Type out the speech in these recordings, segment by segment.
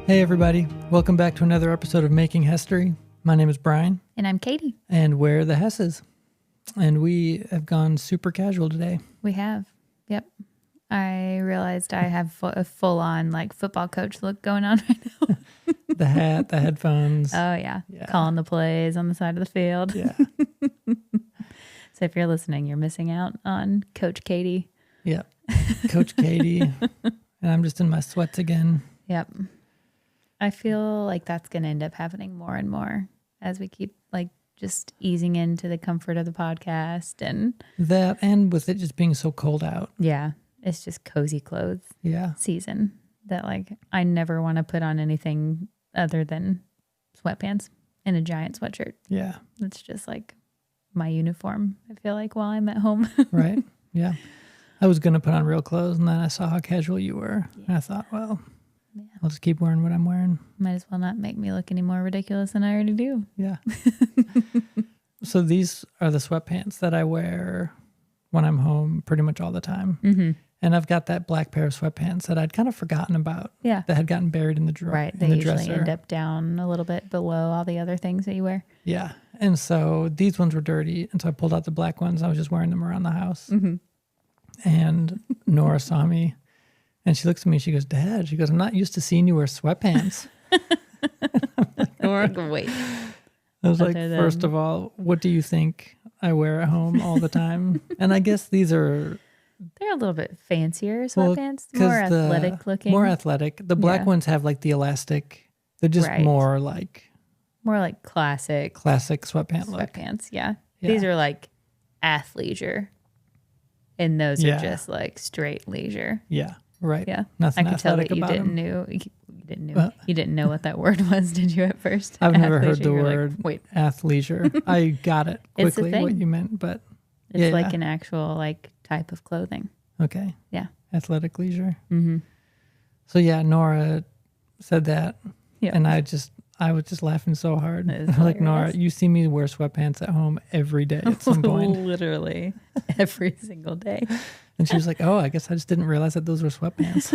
Hey everybody, welcome back to another episode of Making History. My name is Brian. And I'm Katie. And we're the Hesses. And we have gone super casual today. We have. Yep. I realized I have a full-on like football coach look going on right now. The hat, the headphones. Oh, yeah. Calling the plays on the side of the field. Yeah. So if you're listening, you're missing out on Coach Katie. Yep. Coach Katie. And I'm just in my sweats again. Yep. I feel like that's going to end up happening more and more as we keep like just easing into the comfort of the podcast and that, and with it just being so cold out. Yeah, it's just cozy clothes season that like I never want to put on anything other than sweatpants and a giant sweatshirt. Yeah. It's just like my uniform, I feel like, while I'm at home. Right. Yeah. I was going to put on real clothes and then I saw how casual you were. Yeah. And I thought, well, I'll just keep wearing what I'm wearing. Might as well not make me look any more ridiculous than I already do. Yeah. So these are the sweatpants that I wear when I'm home pretty much all the time. Mm-hmm. And I've got that black pair of sweatpants that I'd kind of forgotten about. Yeah. That had gotten buried in the drawer. Right. They usually end up down a little bit below all the other things that you wear. Yeah. And so these ones were dirty. And so I pulled out the black ones. I was just wearing them around the house. Mm-hmm. And Nora saw me. And she looks at me, she goes, Dad, she goes, I'm not used to seeing you wear sweatpants. Nora, wait. I was like, first of all, what do you think I wear at home all the time? And I guess they're a little bit fancier sweatpants, more athletic looking. More athletic. The black ones have like the elastic. They're just more like classic sweatpants look. Yeah. These are like athleisure. And those are just like straight leisure. Yeah. Right. Yeah. Nothing I could tell that you didn't know what that word was, did you, at first? I've never heard the word athleisure. I got it quickly what you meant, but it's like an actual like type of clothing. Okay. Yeah. Athletic leisure. Mm-hmm. So yeah, Nora said that. Yep. And I was just laughing so hard. Like, Nora, you see me wear sweatpants at home every day at some point. Literally every single day. And she was like, oh, I guess I just didn't realize that those were sweatpants.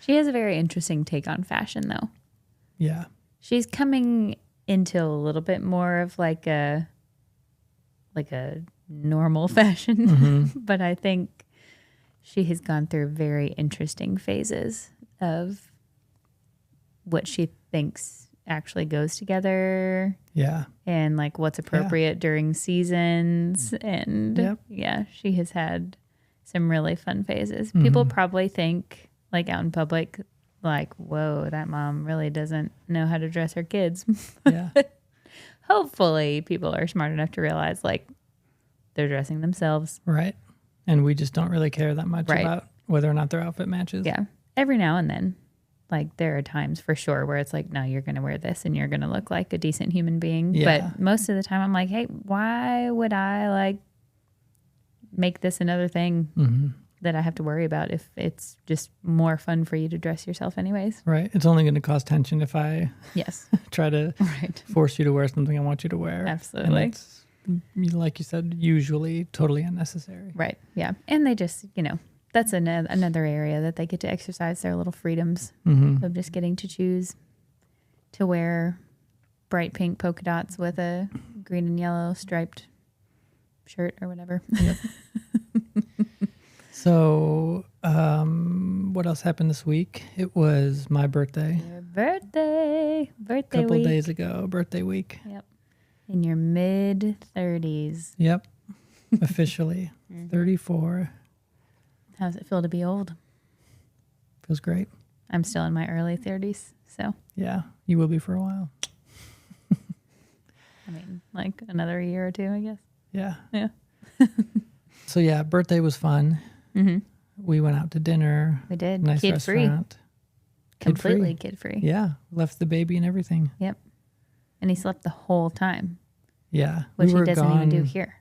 She has a very interesting take on fashion, though. Yeah. She's coming into a little bit more of like a normal fashion. Mm-hmm. But I think she has gone through very interesting phases of what she thinks actually goes together. Yeah. And like what's appropriate during seasons. And she has had some really fun phases. Mm-hmm. People probably think like out in public, like, whoa, that mom really doesn't know how to dress her kids. Yeah. Hopefully people are smart enough to realize like they're dressing themselves. Right. And we just don't really care that much about whether or not their outfit matches. Yeah. Every now and then. Like there are times for sure where it's like, no, you're going to wear this and you're going to look like a decent human being. Yeah. But most of the time I'm like, hey, why would I like make this another thing that I have to worry about if it's just more fun for you to dress yourself anyways? Right. It's only going to cause tension if I try to force you to wear something I want you to wear. Absolutely. And it's, like you said, usually totally unnecessary. Right. Yeah. And they just, that's another area that they get to exercise their little freedoms of just getting to choose to wear bright pink polka dots with a green and yellow striped shirt or whatever. Yep. So, what else happened this week? It was my birthday. Your birthday a couple week. Days ago, birthday week. Yep. In your mid-30s. Yep. Officially 34. How does it feel to be old? Feels great. I'm still in my early 30s, so. Yeah, you will be for a while. I mean, like another year or two, I guess. Yeah. Yeah. So yeah, birthday was fun. Mm-hmm. We went out to dinner. We did. Nice Kid-free. restaurant. Completely kid-free. Yeah, left the baby and everything. Yep. And he slept the whole time. Yeah. Which he doesn't even do here.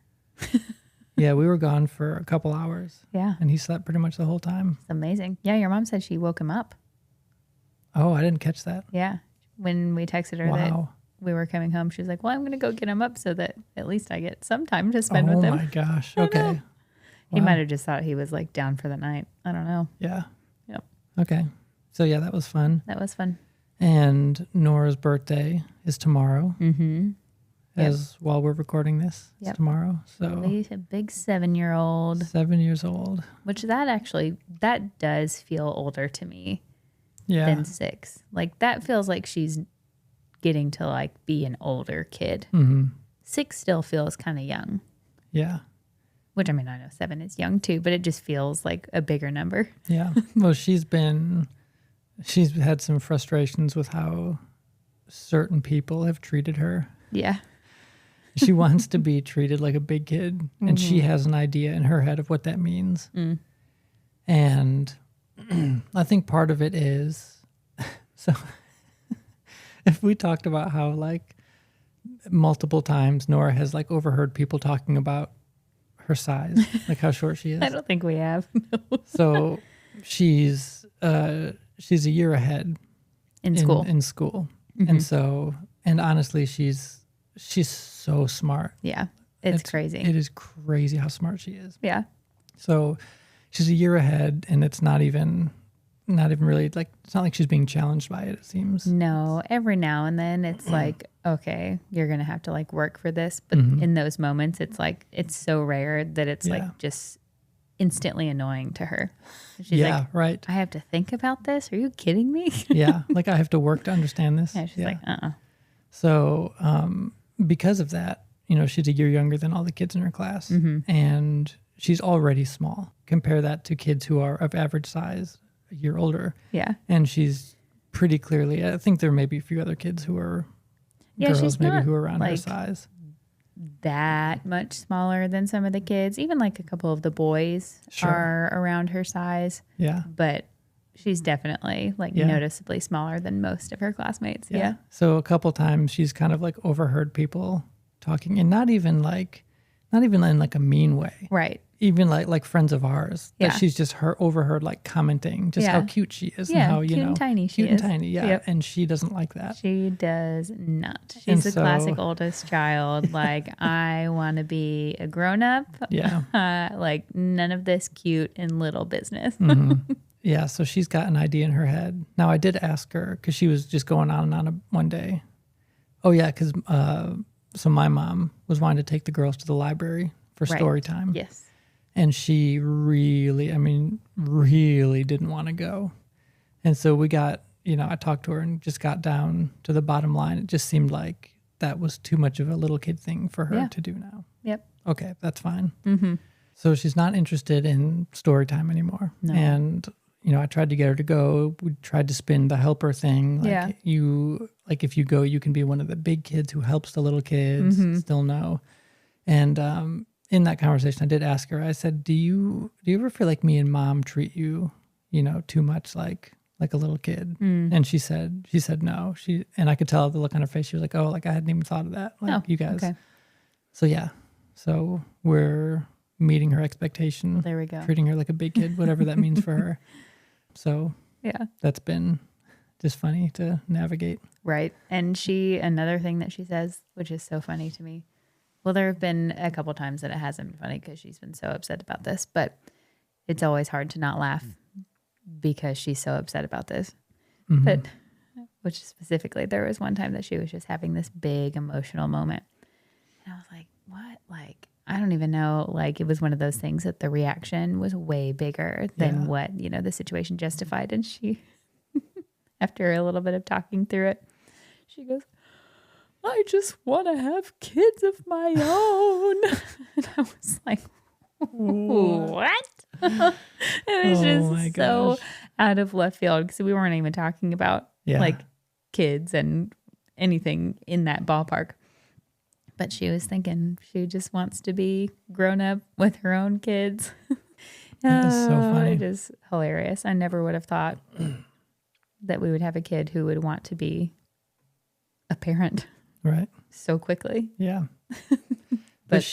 Yeah, we were gone for a couple hours. Yeah. And he slept pretty much the whole time. It's amazing. Yeah, your mom said she woke him up. Oh, I didn't catch that. Yeah. When we texted her that we were coming home, she was like, well, I'm going to go get him up so that at least I get some time to spend with him. Oh, my gosh. Okay. He might have just thought he was like down for the night. I don't know. Yeah. Yep. Okay. So yeah, that was fun. That was fun. And Nora's birthday is tomorrow. Mm-hmm. As while we're recording this, it's tomorrow. So a big 7-year-old. 7 years old. Which that does feel older to me than 6. Like that feels like she's getting to like be an older kid. Mm-hmm. 6 still feels kind of young. Yeah. Which I mean, I know 7 is young too, but it just feels like a bigger number. Yeah. Well, she's had some frustrations with how certain people have treated her. Yeah. She wants to be treated like a big kid, and she has an idea in her head of what that means. Mm. And I think part of it is, so if we talked about how like multiple times Nora has like overheard people talking about her size, like how short she is. I don't think we have. So she's a year ahead in school. In school. Mm-hmm. And honestly, she's so smart. Yeah. It's crazy. It is crazy how smart she is. Yeah. So she's a year ahead, and it's not even really like, it's not like she's being challenged by it seems. No, every now and then it's like, okay, you're going to have to like work for this. But in those moments, it's like, it's so rare that it's like just instantly annoying to her. She's like, right. I have to think about this. Are you kidding me? Yeah. Like I have to work to understand this. Yeah, she's like, So, because of that, she's a year younger than all the kids in her class, and she's already small. Compare that to kids who are of average size, a year older. Yeah. And she's pretty clearly, I think there may be a few other kids who are girls she's maybe not who are around her like size. That much smaller than some of the kids. Even like a couple of the boys are around her size. Yeah. But she's definitely like noticeably smaller than most of her classmates. Yeah. So a couple times she's kind of like overheard people talking, and not even in like a mean way. Right. Even like friends of ours that Yeah. she's just overheard like commenting just how cute she is and how, cute and tiny she cute is. and tiny. Yeah. Yep. And she doesn't like that. She does not. She's And the classic oldest child. Like, I want to be a grown up. Yeah. Like, none of this cute and little business. Yeah. So she's got an idea in her head. Now I did ask her because she was just going on and on one day. Oh yeah. Because so my mom was wanting to take the girls to the library for story time. Yes. And she really didn't want to go. And so we got, I talked to her and just got down to the bottom line. It just seemed like that was too much of a little kid thing for her to do now. Yep. Okay, that's fine. Mm-hmm. So she's not interested in story time anymore. No. And, I tried to get her to go. We tried to spin the helper thing. Like if you go, you can be one of the big kids who helps the little kids. Still no. And, in that conversation, I did ask her, I said, do you ever feel like me and mom treat you, too much like a little kid? And she said no. And I could tell the look on her face. She was like, oh, like I hadn't even thought of that. Like you guys. Okay. So yeah. So we're meeting her expectation. Well, there we go. Treating her like a big kid, whatever that means for her. So yeah, that's been just funny to navigate. Right. And another thing that she says, which is so funny to me. Well, there have been a couple times that it hasn't been funny because she's been so upset about this, but it's always hard to not laugh because she's so upset about this. Mm-hmm. But which specifically, there was one time that she was just having this big emotional moment. And I was like, what? Like, I don't even know. Like, it was one of those things that the reaction was way bigger than what, the situation justified. And she, after a little bit of talking through it, she goes, I just want to have kids of my own. And I was like, what? It was just so out of left field because we weren't even talking about like kids and anything in that ballpark. But she was thinking she just wants to be grown up with her own kids. That is so funny. It is hilarious. I never would have thought that we would have a kid who would want to be a parent. Right. So quickly. Yeah. But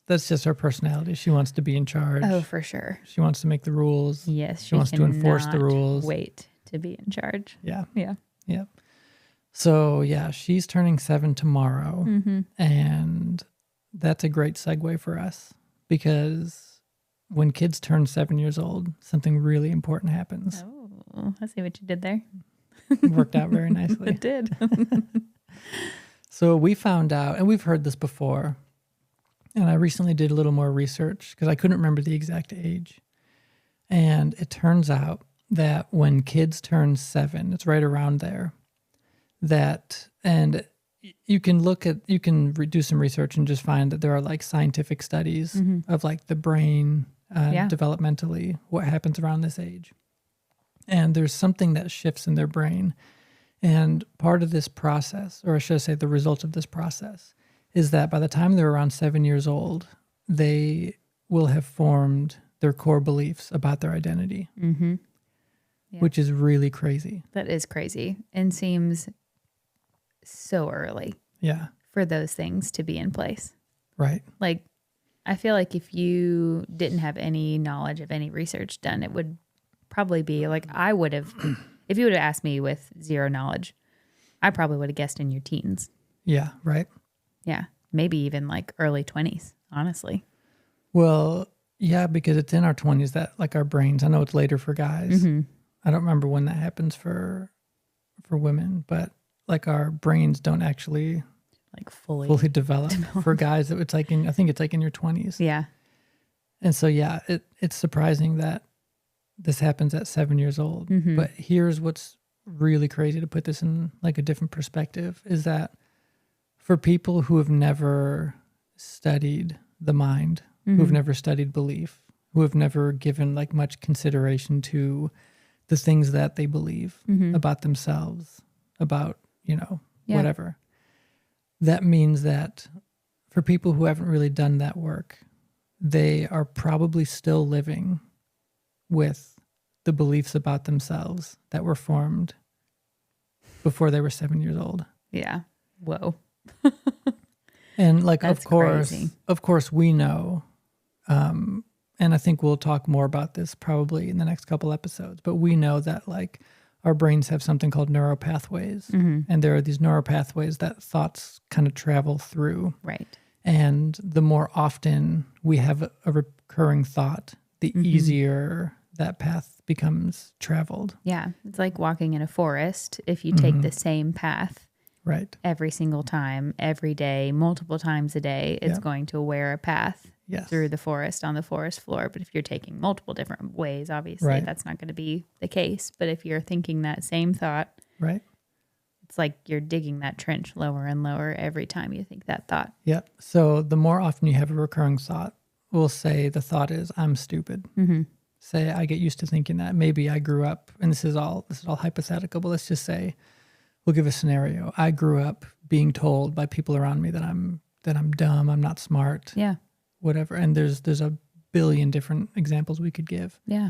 that's just her personality. She wants to be in charge. Oh, for sure. She wants to make the rules. Yes. She wants to enforce the rules. Wait to be in charge. Yeah. Yeah. Yep. So yeah, she's turning 7 tomorrow. Mm-hmm. And that's a great segue for us because when kids turn 7 years old, something really important happens. Oh. Oh, I see what you did there. It worked out very nicely. It did. So we found out, and we've heard this before, and I recently did a little more research because I couldn't remember the exact age. And it turns out that when kids turn 7, it's right around there, and you can do some research and just find that there are like scientific studies of like the brain developmentally, what happens around this age. And there's something that shifts in their brain. And part of this process, or should I say the result of this process, is that by the time they're around 7 years old, they will have formed their core beliefs about their identity, which is really crazy. That is crazy and seems so early for those things to be in place. Right. Like, I feel like if you didn't have any knowledge of any research done, it would probably be like I would have, if you would have asked me with zero knowledge, I probably would have guessed in your teens. Yeah, right. Yeah, maybe even like early 20s, honestly. Well, yeah, because it's in our 20s that like our brains, I know it's later for guys. I don't remember when that happens for women, but like our brains don't actually like fully develop. For guys. It's like I think it's like in your 20s. Yeah. And so, yeah, it's surprising that this happens at 7 years old. But here's what's really crazy, to put this in like a different perspective, is that for people who have never studied the mind, who have never studied belief, who have never given like much consideration to the things that they believe about themselves, about, whatever. That means that for people who haven't really done that work, they are probably still living with the beliefs about themselves that were formed before they were 7 years old. Yeah. Whoa. And like, That's of course we know, and I think we'll talk more about this probably in the next couple episodes, but we know that like our brains have something called neuropathways, and there are these neuropathways that thoughts kind of travel through. Right. And the more often we have a recurring thought, the easier that path becomes traveled. Yeah. It's like walking in a forest. If you take the same path right every single time, every day, multiple times a day, it's going to wear a path through the forest on the forest floor. But if you're taking multiple different ways, obviously that's not going to be the case. But if you're thinking that same thought, right, it's like you're digging that trench lower and lower every time you think that thought. Yeah. So the more often you have a recurring thought, we'll say the thought is, I'm stupid. Say I get used to thinking that. Maybe I grew up, and this is all hypothetical, but let's just say, we'll give a scenario. I grew up being told by people around me that I'm dumb, I'm not smart. Yeah. Whatever. And there's a billion different examples we could give. Yeah.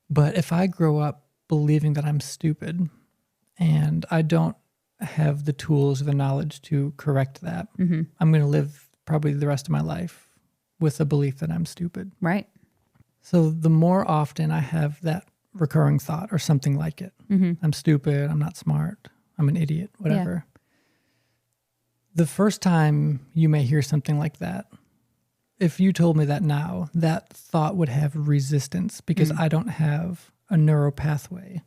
But if I grow up believing that I'm stupid and I don't have the tools or the knowledge to correct that, I'm going to live probably the rest of my life with a belief that I'm stupid. Right. So the more often I have that recurring thought or something like it, I'm stupid, I'm not smart, I'm an idiot, whatever. Yeah. The first time you may hear something like that, if you told me that now, that thought would have resistance because I don't have a neural pathway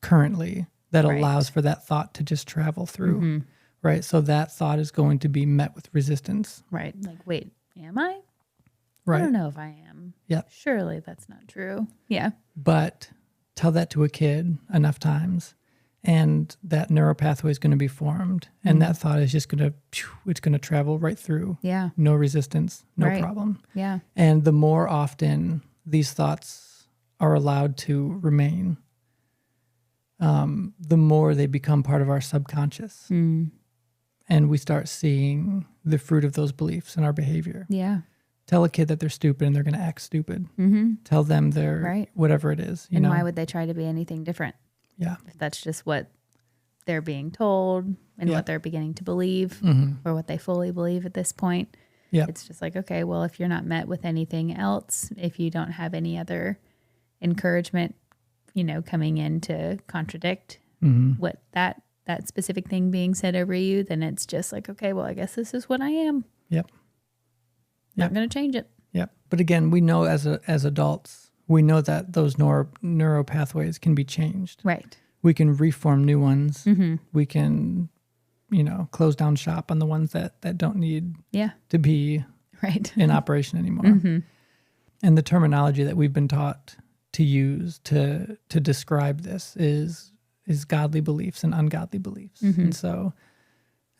currently that allows for that thought to just travel through, right? So that thought is going to be met with resistance. Right. Like, wait, am I? Right. I don't know if I am. Yeah. Surely that's not true. Yeah. But tell that to a kid enough times, and that neural pathway is going to be formed, and that thought is just going to travel right through. Yeah. No resistance, no problem. Yeah. And the more often these thoughts are allowed to remain, the more they become part of our subconscious. And we start seeing the fruit of those beliefs in our behavior. Yeah. Tell a kid that they're stupid and they're going to act stupid. Tell them they're whatever it is. You know? Why would they try to be anything different? Yeah. If that's just what they're being told and what they're beginning to believe or what they fully believe at this point. Yeah. It's just like, okay, well, if you're not met with anything else, if you don't have any other encouragement, coming in to contradict what that specific thing being said over you, then it's just like, okay, well, I guess this is what I am. Yep. Not going to change it. Yep. But again, we know as adults, we know that those neuro pathways can be changed. Right. We can reform new ones. Mm-hmm. We can, close down shop on the ones that don't need to be in operation anymore. Mm-hmm. And the terminology that we've been taught to use to describe this is godly beliefs and ungodly beliefs. Mm-hmm. And so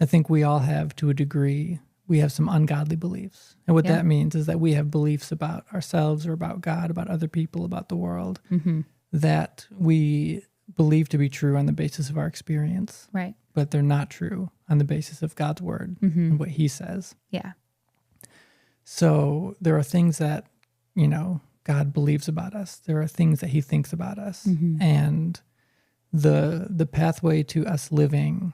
I think we all have, to a degree, we have some ungodly beliefs. And what that means is that we have beliefs about ourselves or about God, about other people, about the world, mm-hmm. that we believe to be true on the basis of our experience. Right. But they're not true on the basis of God's word mm-hmm. and what he says. Yeah. So there are things that, God believes about us. There are things that he thinks about us. Mm-hmm. And the pathway to us living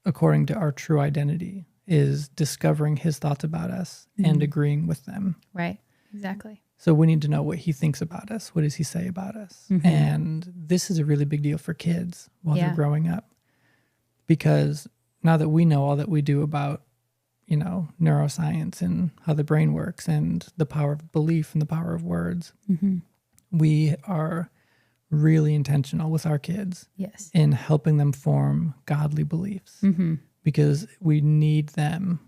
according to our true identity is discovering his thoughts about us mm-hmm. and agreeing with them. Right. Exactly. So we need to know what he thinks about us. What does he say about us? Mm-hmm. And this is a really big deal for kids while they're growing up. Because now that we know all that we do about, neuroscience and how the brain works and the power of belief and the power of words, mm-hmm. we are really intentional with our kids in helping them form godly beliefs. Mm-hmm. Because we need them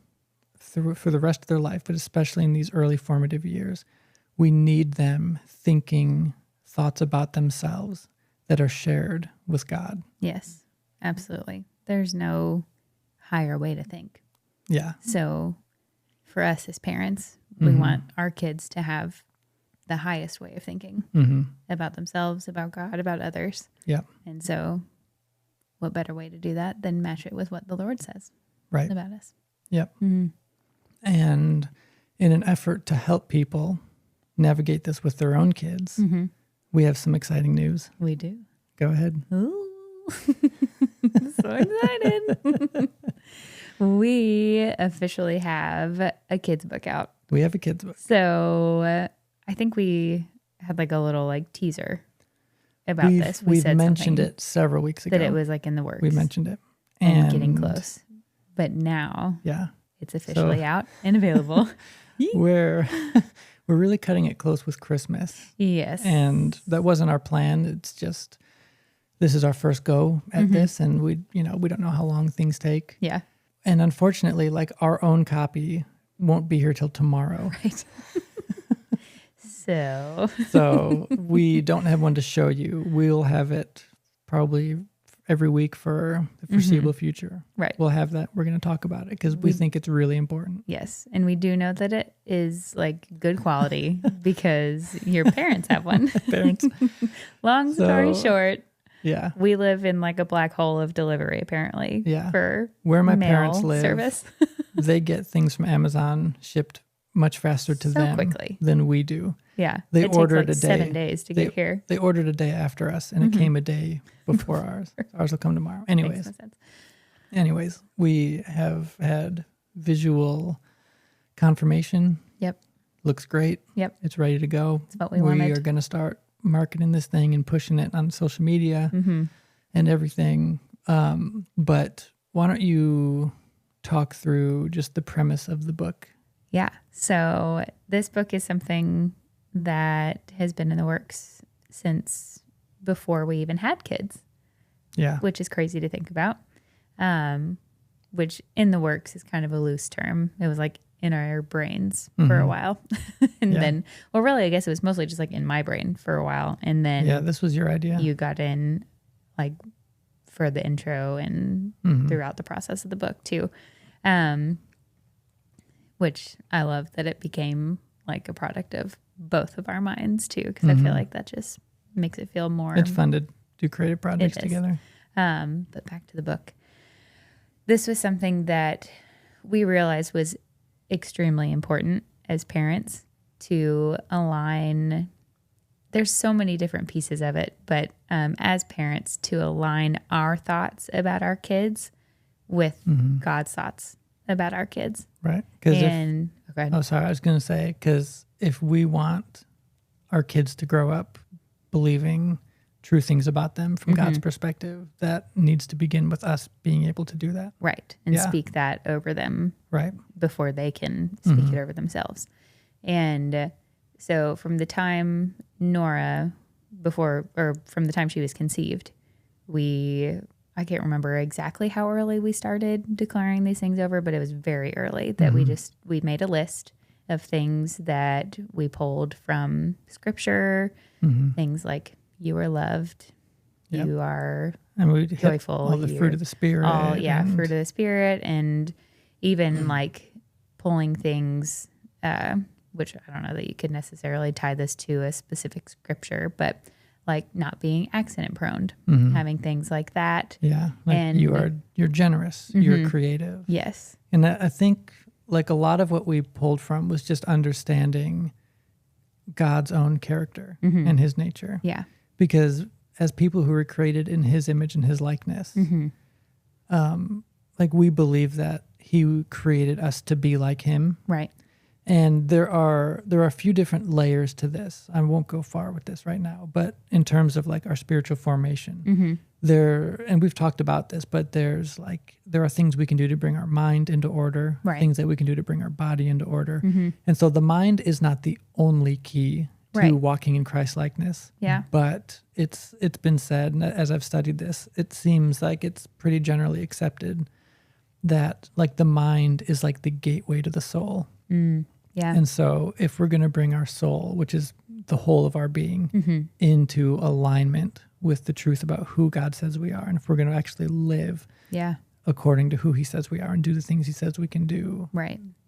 for the rest of their life, but especially in these early formative years, we need them thinking thoughts about themselves that are shared with God. Yes, absolutely. There's no higher way to think. Yeah. So for us as parents, we mm-hmm. want our kids to have the highest way of thinking mm-hmm. about themselves, about God, about others. Yeah. And so what better way to do that than match it with what the Lord says about us? Yep. Mm-hmm. And in an effort to help people navigate this with their own kids, mm-hmm. we have some exciting news. We do. Go ahead. Ooh. So excited. We officially have a kid's book out. We have a kid's book. So I think we had like a little teaser about this. We've mentioned it several weeks ago. That it was in the works. We mentioned it. And getting close. But now it's officially out and available. We're really cutting it close with Christmas. Yes. And that wasn't our plan. It's just, this is our first go at mm-hmm. this. And we don't know how long things take. Yeah. And unfortunately, our own copy won't be here till tomorrow. Right. So we don't have one to show you. We'll have it probably every week for the foreseeable mm-hmm. future. Right. We'll have that. We're going to talk about it because we think it's really important. Yes. And we do know that it is good quality because your parents have one. Parents. Long story short. Yeah. We live in a black hole of delivery, apparently. Yeah. For where my mail parents live, service. They get things from Amazon shipped much faster to them quickly than we do. Yeah. They ordered takes a day. 7 days to get here. They ordered a day after us, and mm-hmm. it came a day before ours. Ours will come tomorrow. Makes no sense. Anyways, we have had visual confirmation. Yep. Looks great. Yep. It's ready to go. It's what we wanted. We are going to start marketing this thing and pushing it on social media mm-hmm. and everything. But why don't you talk through just the premise of the book? Yeah. So this book is something that has been in the works since before we even had kids. Yeah. Which is crazy to think about. Which in the works is kind of a loose term. It was in our brains mm-hmm. for a while. And then, really, I guess it was mostly just in my brain for a while. And then this was your idea. You got in for the intro and mm-hmm. throughout the process of the book too. Which I love that it became a product of both of our minds too. Cause mm-hmm. I feel that just makes it feel more. It's fun to do creative projects together. But back to the book. This was something that we realized was extremely important as parents to align. There's so many different pieces of it, but as parents to align our thoughts about our kids with mm-hmm. God's thoughts about our kids. Right. I was going to say, because if we want our kids to grow up believing true things about them from mm-hmm. God's perspective, that needs to begin with us being able to do that. Right. And speak that over them. Right. Before they can speak mm-hmm. it over themselves. And so from the time Nora, before or from the time she was conceived, I can't remember exactly how early we started declaring these things over, but it was very early that we made a list of things that we pulled from scripture, things like you are loved, you are joyful, all the fruit of the spirit, fruit of the spirit, and even like pulling things, which I don't know that you could necessarily tie this to a specific scripture, but like not being accident prone, having things like that. Yeah. Like and you're generous, you're creative. Yes. And I think like a lot of what we pulled from was just understanding God's own character and his nature. Yeah. Because as people who were created in his image and his likeness, like we believe that he created us to be like him. Right. And there are a few different layers to this. I won't go far with this right now, but in terms of like our spiritual formation, and we've talked about this, but there are things we can do to bring our mind into order, things that we can do to bring our body into order. And so the mind is not the only key to walking in Christ-likeness. Yeah. But it's been said, and as I've studied this, it seems like it's pretty generally accepted that like the mind is like the gateway to the soul. Yeah. And so if we're going to bring our soul, which is the whole of our being, into alignment with the truth about who God says we are, and if we're going to actually live according to who he says we are and do the things he says we can do,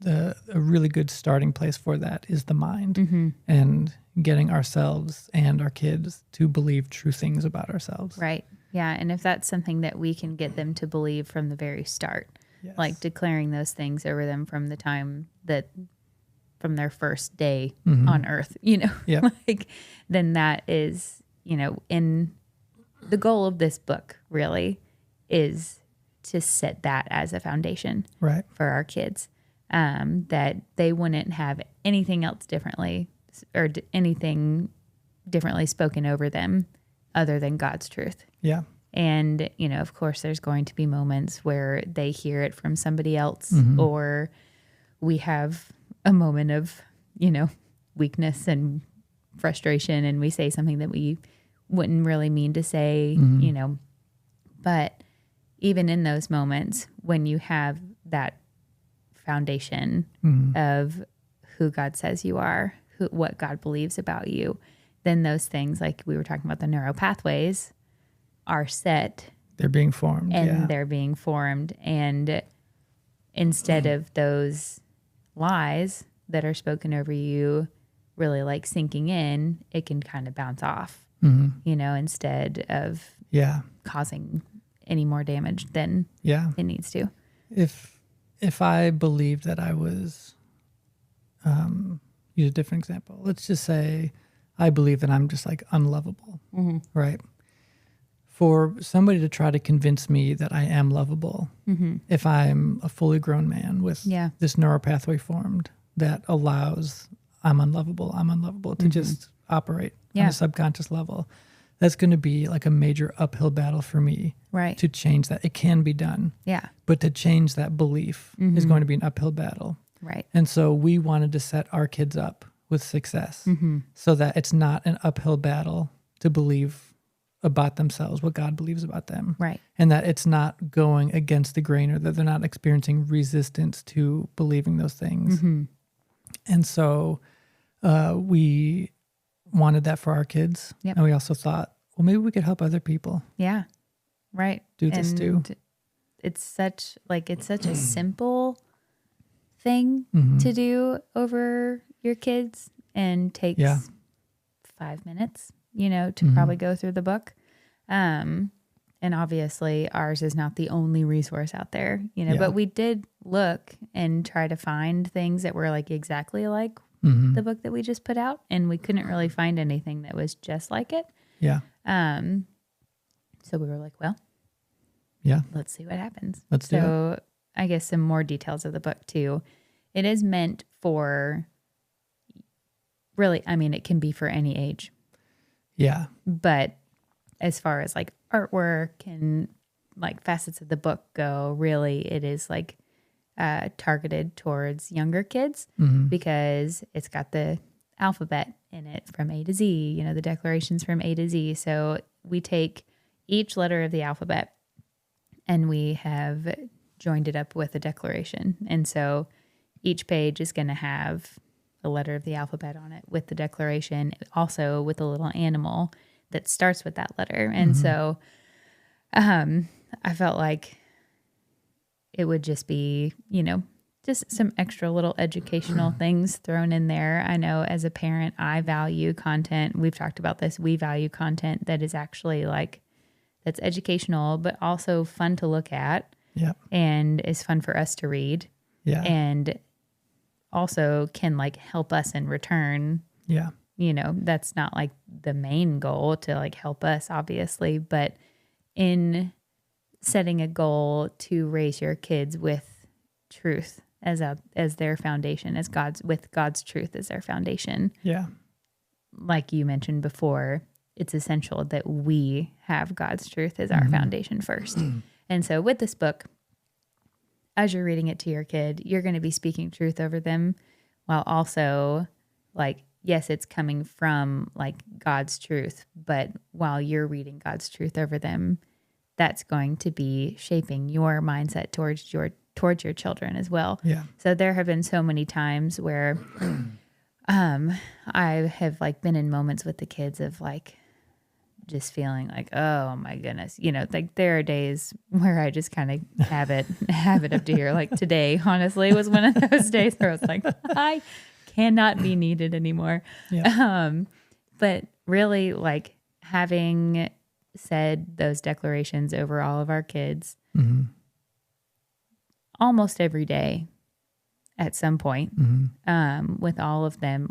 a really good starting place for that is the mind and getting ourselves and our kids to believe true things about ourselves. Right. Yeah. And if that's something that we can get them to believe from the very start, like declaring those things over them from the time that from their first day on earth, like then that is, in the goal of this book really is to set that as a foundation for our kids, that they wouldn't have anything else differently or anything differently spoken over them other than God's truth. Yeah. And, of course, there's going to be moments where they hear it from somebody else or we have a moment of, weakness and frustration and we say something that we wouldn't really mean to say, but even in those moments when you have that foundation of who God says you are, what God believes about you, then those things like we were talking about the neural pathways are set. They're being formed. And they're being formed. And instead of those lies that are spoken over you really like sinking in, it can kind of bounce off, instead of causing any more damage than it needs to. If I believed that I was, use a different example. Let's just say I believe that I'm just like unlovable, right? For somebody to try to convince me that I am lovable, if I'm a fully grown man with this neural pathway formed that allows I'm unlovable to just operate on a subconscious level, that's going to be like a major uphill battle for me to change that. It can be done. Yeah. But to change that belief is going to be an uphill battle. Right. And so we wanted to set our kids up with success so that it's not an uphill battle to believe about themselves, what God believes about them. Right. And that it's not going against the grain or that they're not experiencing resistance to believing those things. And so we wanted that for our kids. And we also thought, well, maybe we could help other people. Yeah. Right. Do this too. It's such a simple thing to do over your kids and takes 5 minutes, to probably go through the book. And obviously ours is not the only resource out there, but we did look and try to find things that were like exactly like the book that we just put out. And we couldn't really find anything that was just like it. Yeah. So we were like, well, let's see what happens. Let's do it. So I guess some more details of the book too. It is meant for really, it can be for any age. Yeah. But as far as like artwork and like facets of the book go, really it is like targeted towards younger kids because it's got the alphabet in it from A to Z, the declarations from A to Z. So we take each letter of the alphabet and we have joined it up with a declaration. And so each page is going to have a letter of the alphabet on it with the declaration, also with a little animal that starts with that letter. And so I felt like it would just be, just some extra little educational things thrown in there. I know as a parent, I value content. We've talked about this. We value content that is actually that's educational, but also fun to look at. Yeah. And is fun for us to read. Yeah. And also can help us in return. Yeah. That's not the main goal to help us, obviously, but in setting a goal to raise your kids with truth as their foundation, with God's truth as their foundation. Yeah. Like you mentioned before, it's essential that we have God's truth as our foundation first. And so with this book, as you're reading it to your kid, you're going to be speaking truth over them while also yes, it's coming from God's truth, but while you're reading God's truth over them, that's going to be shaping your mindset towards your children as well. Yeah. So there have been so many times where I have been in moments with the kids of just feeling oh my goodness, there are days where I just kind of have it up to here. Today, honestly, was one of those days where I was I cannot be needed anymore. Yeah. But really having said those declarations over all of our kids almost every day at some point, with all of them,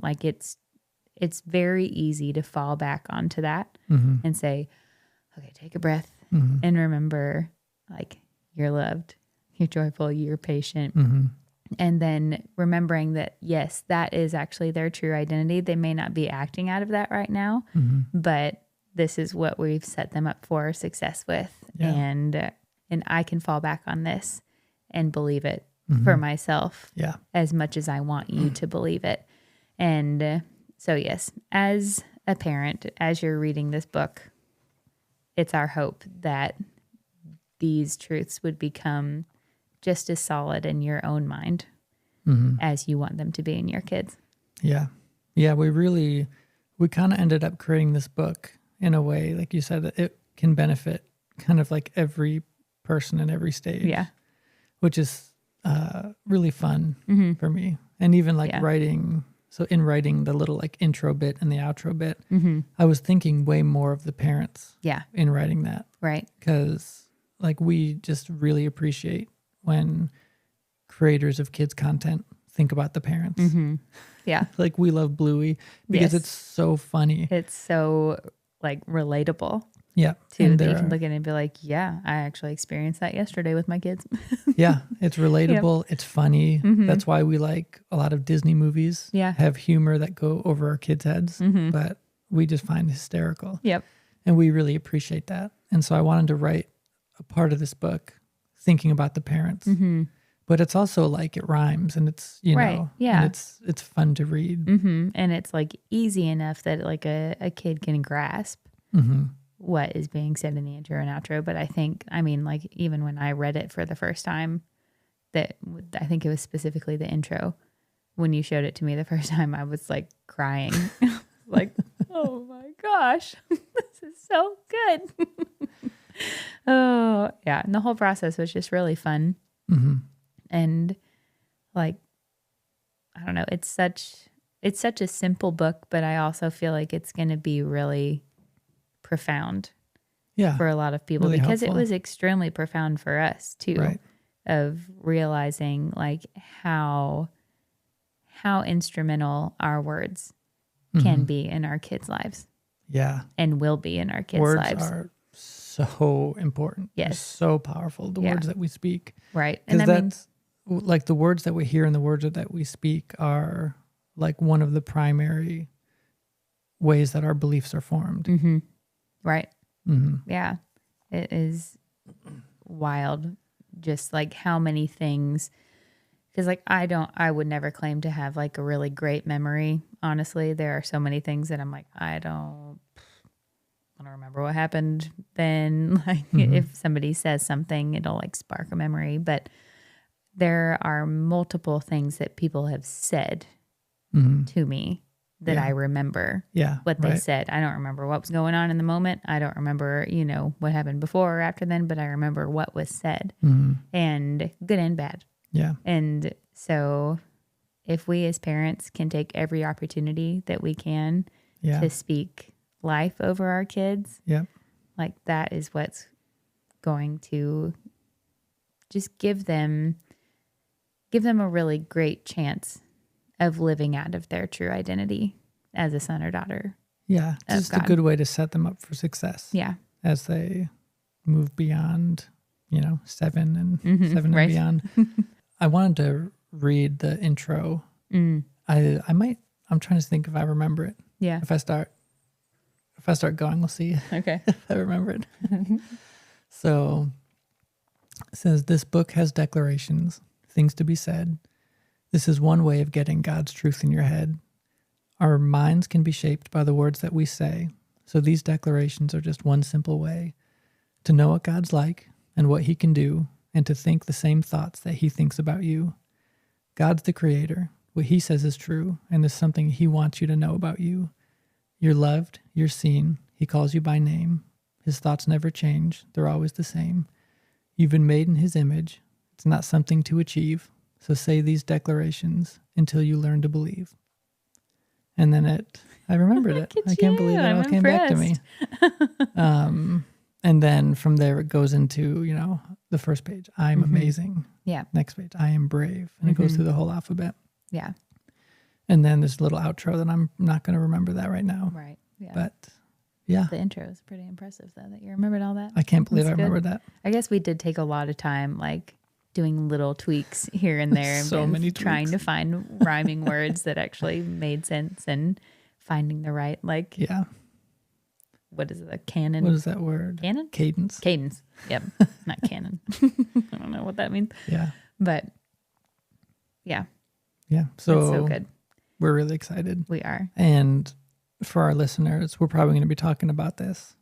it's very easy to fall back onto that and say, okay, take a breath and remember you're loved, you're joyful, you're patient. And then remembering that, yes, that is actually their true identity. They may not be acting out of that right now, but this is what we've set them up for success with. Yeah. And I can fall back on this and believe it for myself as much as I want you to believe it. And so, yes, as a parent, as you're reading this book, it's our hope that these truths would become just as solid in your own mind as you want them to be in your kids. Yeah. Yeah, we kind of ended up creating this book in a way, like you said, that it can benefit kind of every person in every stage. Yeah. Which is really fun for me. And even writing, so in writing the little intro bit and the outro bit, I was thinking way more of the parents in writing that. Right. Because we just really appreciate when creators of kids content think about the parents. Yeah. We love Bluey because it's so funny. It's so relatable. Yeah. Too, that you can look at it and be yeah, I actually experienced that yesterday with my kids. Yeah. It's relatable. Yep. It's funny. That's why we like a lot of Disney movies. Yeah. Have humor that go over our kids' heads, but we just find hysterical. Yep. And we really appreciate that. And so I wanted to write a part of this book thinking about the parents. But it's also it rhymes and it's, know, yeah. And it's fun to read. And it's easy enough that a kid can grasp what is being said in the intro and outro. But I think, even when I read it for the first time, that I think it was specifically the intro. When you showed it to me the first time, I was crying. Oh my gosh, this is so good. Oh yeah. And the whole process was just really fun. And I don't know, it's such a simple book, but I also feel it's going to be really profound for a lot of people, really because helpful. It was extremely profound for us too, right. Of realizing how instrumental our words can be in our kids' lives. Yeah. And will be in our kids' lives. Words are so important. Yes. They're so powerful, the words that we speak. Right. And that's the words that we hear and the words that we speak are one of the primary ways that our beliefs are formed. Right. Yeah. It is wild. Just how many things Because like I would never claim to have like a really great memory. Honestly, there are so many things that I'm like, I don't remember what happened then. Like if somebody says something, it'll like spark a memory. But there are multiple things that people have said to me that I remember what they said. I don't remember what was going on in the moment. I don't remember, what happened before or after then, but I remember what was said and good and bad. Yeah. And so if we as parents can take every opportunity that we can to speak life over our kids, like that is what's going to just give them a really great chance of living out of their true identity as a son or daughter. Yeah. Just a good way to set them up for success. Yeah. As they move beyond, 7 and beyond. I wanted to read the intro. I'm trying to think if I remember it. Yeah. If I start going, we'll see okay. if I remember it. So it says, this book has declarations, things to be said. This is one way of getting God's truth in your head. Our minds can be shaped by the words that we say. So these declarations are just one simple way to know what God's like and what he can do, and to think the same thoughts that he thinks about you. God's the creator. What he says is true, and there's something he wants you to know about you. You're loved, you're seen. He calls you by name. His thoughts never change. They're always the same. You've been made in his image. It's not something to achieve. So say these declarations until you learn to believe. And then I remembered it. I can't believe it all came back to me. And then from there, it goes into, the first page, I'm amazing. Yeah. Next page, I am brave. And it goes through the whole alphabet. Yeah. And then there's a little outro that I'm not going to remember that right now. Right. Yeah. But yeah. The intro is pretty impressive, though, that you remembered all that. I can't believe I remembered that. I guess we did take a lot of time, like, doing little tweaks here and there. So many tweaks. Trying to find rhyming words that actually made sense and finding the right, like... Yeah. What is it? A canon? What is that word? Canon? Cadence. Cadence. Yep. Not canon. I don't know what that means. Yeah. But yeah. Yeah. So, it's so good. We're really excited. We are. And for our listeners, we're probably going to be talking about this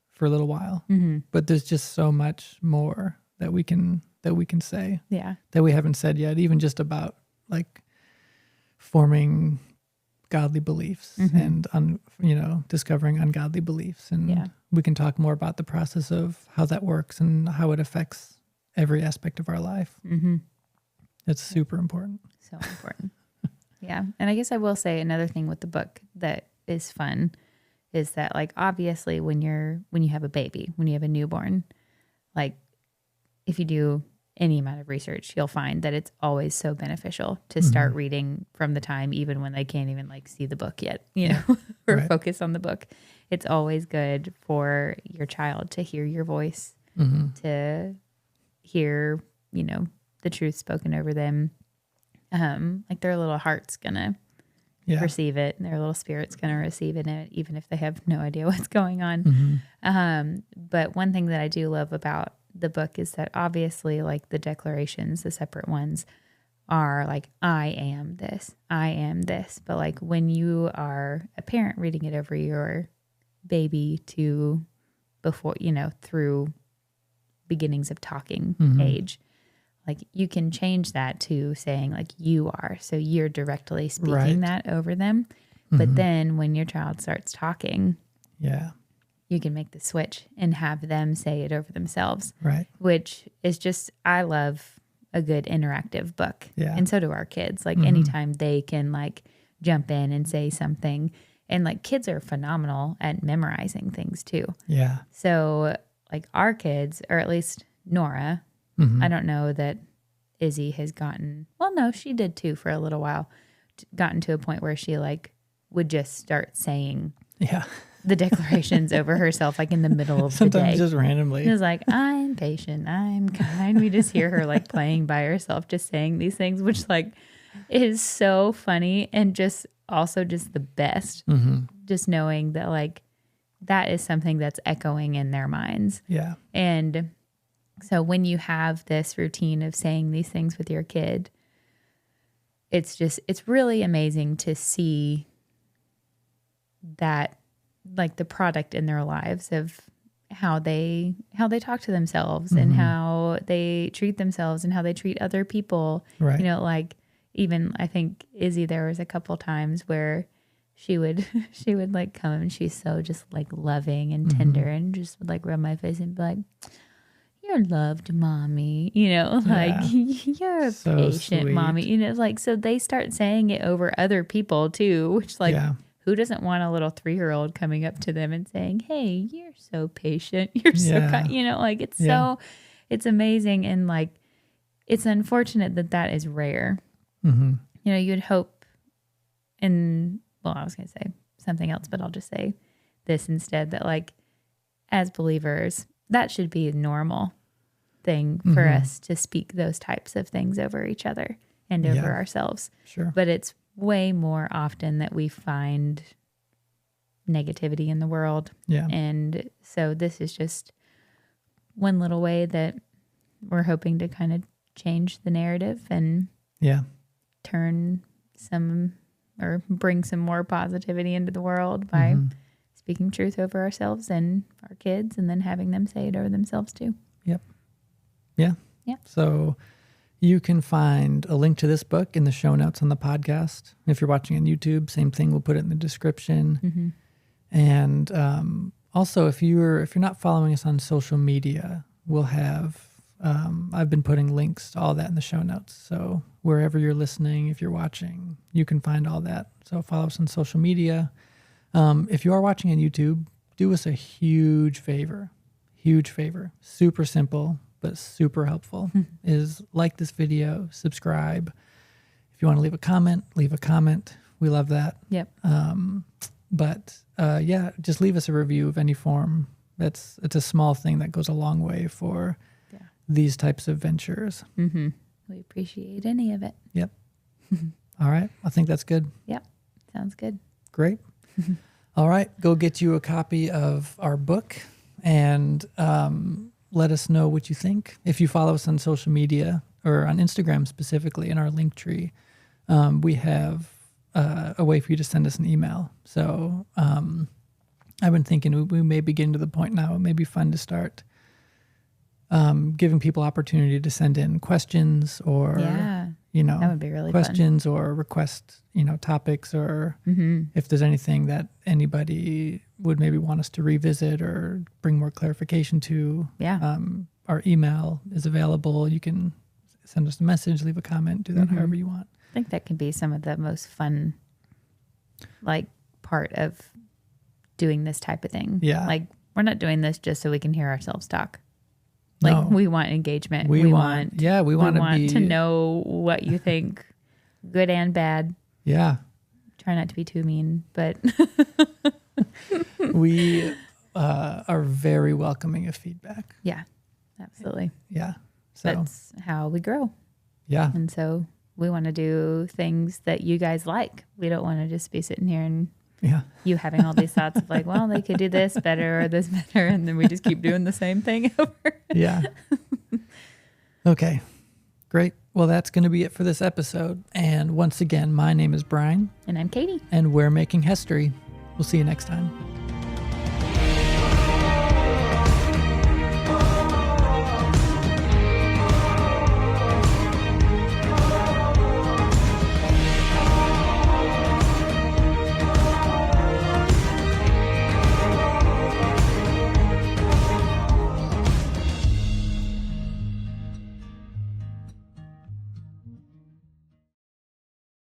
for a little while. But there's just so much more that we can say. Yeah. That we haven't said yet, even just about like forming godly beliefs and discovering ungodly beliefs, and we can talk more about the process of how that works and how it affects every aspect of our life. It's super important. So important. Yeah. And I guess I will say another thing with the book that is fun is that, like, obviously when you have a baby, when you have a newborn, like, if you do any amount of research, you'll find that it's always so beneficial to start reading from the time, even when they can't even like see the book yet, or focus on the book. It's always good for your child to hear your voice, to hear, the truth spoken over them. Like their little heart's gonna receive it, and their little spirit's gonna receive it, even if they have no idea what's going on. But one thing that I do love about the book is that obviously, like, the declarations, the separate ones, are like, I am this. But like when you are a parent reading it over your baby to before, through beginnings of talking age, like you can change that to saying like you are. So you're directly speaking that over them. But then when your child starts talking, you can make the switch and have them say it over themselves. Right. Which is just, I love a good interactive book. Yeah. And so do our kids. Like anytime they can like jump in and say something. And like kids are phenomenal at memorizing things too. Yeah. So like our kids, or at least Nora, I don't know that Izzy has gotten, well, no, she did too for a little while, gotten to a point where she like would just start saying the declarations over herself, like in the middle of sometimes the day. Just randomly. It was like, I'm patient, I'm kind. We just hear her like playing by herself, just saying these things, which like is so funny and just also just the best. Just knowing that like that is something that's echoing in their minds. Yeah. And so when you have this routine of saying these things with your kid, it's really amazing to see that, like, the product in their lives of how they talk to themselves and how they treat themselves and how they treat other people. Right. You know, like, even I think Izzy, there was a couple times where she would like come and she's so just like loving and tender and just would like rub my face and be like, "You're loved, mommy," you know, like, "You're a so patient sweet. Mommy," you know, like, so they start saying it over other people too, which, like, who doesn't want a little 3-year-old coming up to them and saying, "Hey, you're so patient. You're so kind," you know, like, it's so, it's amazing. And like, it's unfortunate that is rare. You know, you'd hope well, I was going to say something else, but I'll just say this instead, that like, as believers, that should be a normal thing for us to speak those types of things over each other and over ourselves. Sure. But it's way more often that we find negativity in the world. Yeah. And so this is just one little way that we're hoping to kind of change the narrative and turn some, or bring some more positivity into the world by speaking truth over ourselves and our kids, and then having them say it over themselves too. Yep. Yeah. Yeah. So you can find a link to this book in the show notes on the podcast. If you're watching on YouTube, same thing. We'll put it in the description. And also, if you're not following us on social media, we'll have I've been putting links to all that in the show notes. So wherever you're listening, if you're watching, you can find all that. So follow us on social media. If you are watching on YouTube, do us a huge favor, super simple, but super helpful, is like this video, subscribe. If you want to leave a comment, leave a comment. We love that. Yep. But just leave us a review of any form. It's a small thing that goes a long way for these types of ventures. We appreciate any of it. Yep. All right. I think that's good. Yep. Sounds good. Great. All right. Go get you a copy of our book and let us know what you think. If you follow us on social media or on Instagram specifically in our link tree, we have a way for you to send us an email. So I've been thinking we may be getting to the point now. It may be fun to start giving people opportunity to send in questions or, that would be really questions fun. Or request, topics, or if there's anything that anybody would maybe want us to revisit or bring more clarification to. Our email is available. You can send us a message, leave a comment, do that however you want. I think that can be some of the most fun, like, part of doing this type of thing. Yeah. Like, we're not doing this just so we can hear ourselves talk. Like, no. We want engagement. We want to know what you think, good and bad. Yeah. Try not to be too mean, but we are very welcoming of feedback. Yeah, absolutely. Yeah. So that's how we grow. Yeah. And so we want to do things that you guys like. We don't want to just be sitting here and you having all these thoughts of like, well, they could do this better or this better. And then we just keep doing the same thing over. Yeah. Okay, great. Well, that's going to be it for this episode. And once again, my name is Brian. And I'm Katie. And we're making history. We'll see you next time.